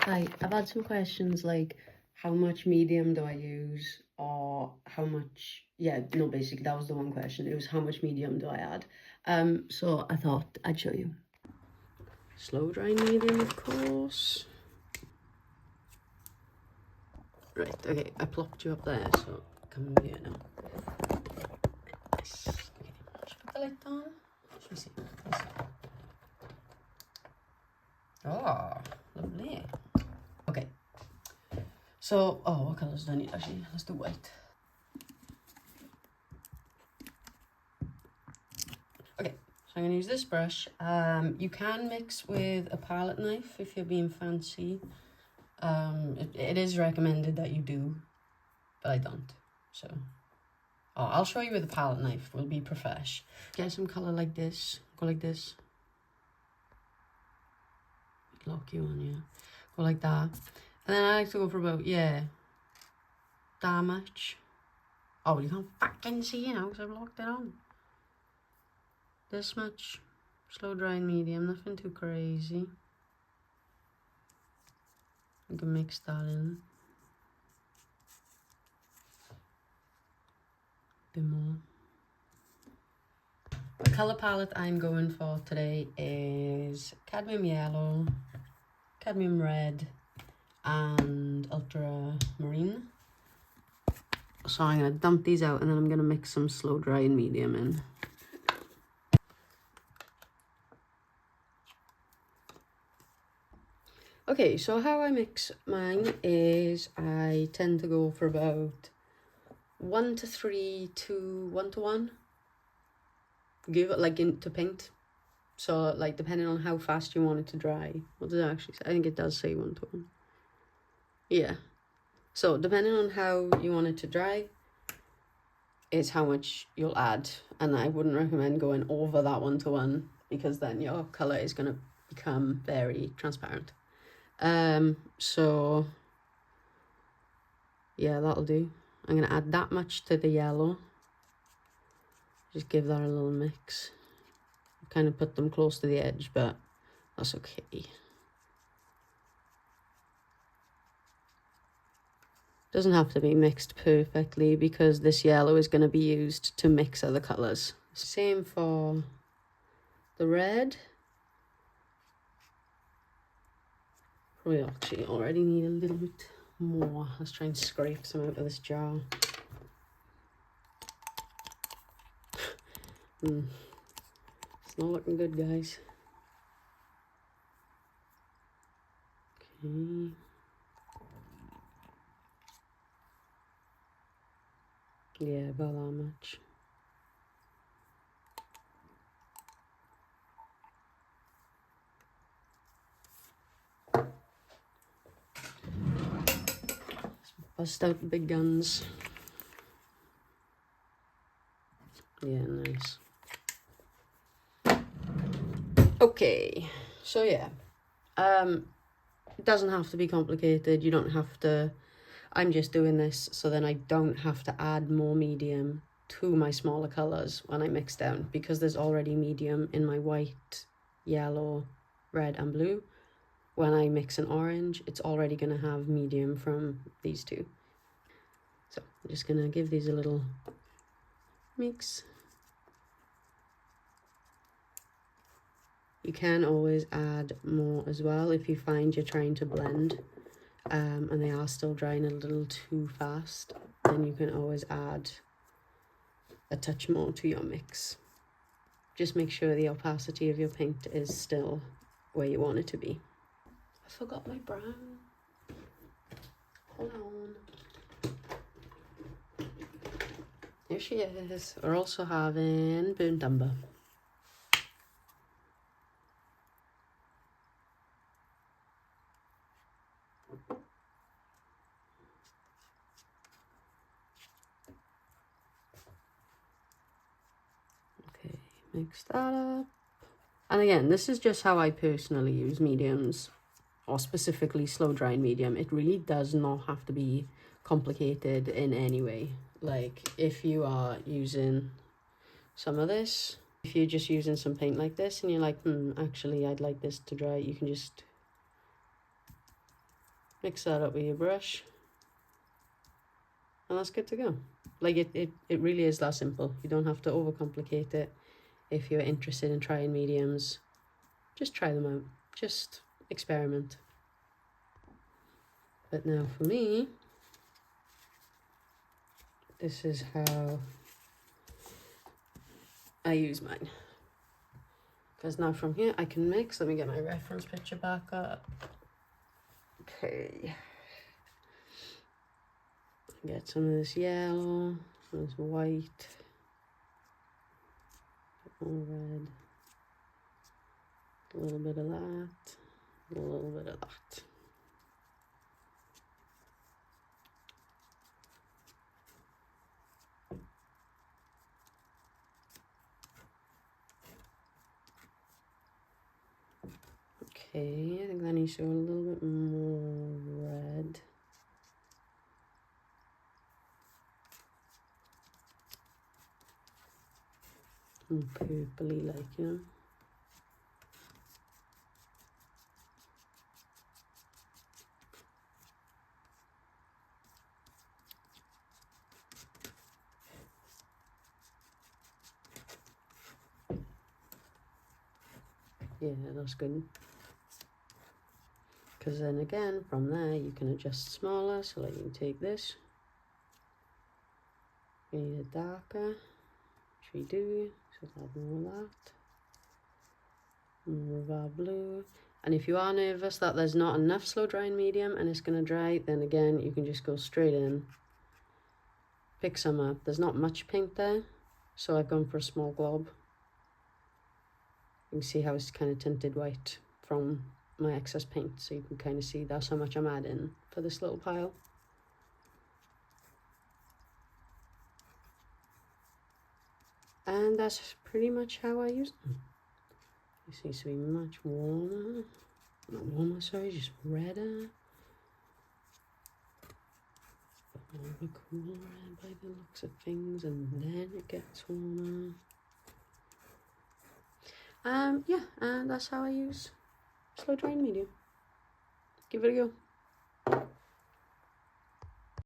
Hi, I've had some questions like how much medium do I use, or how much, yeah, no, basically that was the one question. It was how much medium do I add? So I thought I'd show you. Slow dry medium, of course. Right, okay, I plopped you up there, so come over here now. Nice. Okay, just put the light on. Let me see. Oh, lovely. Okay. So, oh, what colours do I need actually? Let's do white. Okay, so I'm going to use this brush. You can mix with a palette knife if you're being fancy. It is recommended that you do, but I don't. So, oh, I'll show you with a palette knife. We'll be profesh. Get some colour like this. Go like this. Lock you on, yeah. Go like that. And then I like to go for about, yeah, that much. Oh, well, you can't fucking see, you know, because I've locked it on. This much. Slow dry medium, nothing too crazy. You can mix that in. A bit more. The colour palette I'm going for today is cadmium yellow, cadmium red, and ultramarine. So I'm going to dump these out and then I'm going to mix some slow dry and medium in. Okay, so how I mix mine is I tend to go for about 1 to 3 to 1 to 1. Give it like into paint. So like depending on how fast you want it to dry. What does it actually say? I think it does say 1 to 1. Yeah. So depending on how you want it to dry is how much you'll add. And I wouldn't recommend going over that 1 to 1 because then your colour is going to become very transparent. So yeah, that'll do. I'm going to add that much to the yellow. Just give that a little mix. Kind of put them close to the edge, but that's okay. Doesn't have to be mixed perfectly because this yellow is going to be used to mix other colours. Same for the red. We actually already need a little bit more. Let's try and scrape some out of this jar. It's not looking good, guys. Okay. Yeah, about that much. Bust out the big guns. Yeah, nice. Okay, so yeah, it doesn't have to be complicated. You don't have to, I'm just doing this so then I don't have to add more medium to my smaller colours when I mix down, because there's already medium in my white, yellow, red and blue. When I mix an orange, it's already going to have medium from these two. So I'm just going to give these a little mix. You can always add more as well if you find you're trying to blend and they are still drying a little too fast. Then you can always add a touch more to your mix. Just make sure the opacity of your paint is still where you want it to be. I forgot my brown. Hold on. Here she is. We're also having burnt umber. Okay, mix that up. And again, this is just how I personally use mediums, or specifically slow drying medium. It really does not have to be complicated in any way. Like if you are using some of this, if you're just using some paint like this and you're like, actually I'd like this to dry, you can just Mix that up with your brush. And that's good to go. Like it really is that simple. You don't have to overcomplicate it. If you're interested in trying mediums, just try them out. Just experiment. But now for me, this is how I use mine. Because now from here I can mix. Let me get my reference picture back up. Okay. Get some of this yellow, this white, more red, a little bit of that, a little bit of that. Okay, I think that needs to go a little bit more red. More purpley like, you know. Yeah, that's good. Because then again, from there you can adjust smaller. So like you can take this, we need it darker, which we do. So we'll add more of that, more of our blue. And if you are nervous that there's not enough slow drying medium and it's going to dry, then again you can just go straight in, pick some up. There's not much paint there, so I've gone for a small glob. You can see how it's kind of tinted white from my excess paint, so you can kind of see that's how much I'm adding for this little pile. And that's pretty much how I use them. This needs to be much warmer. Not warmer, sorry, just redder. But more of a cool red by the looks of things, and then it gets warmer. Yeah, and that's how I use slow drying medium. Give it a go.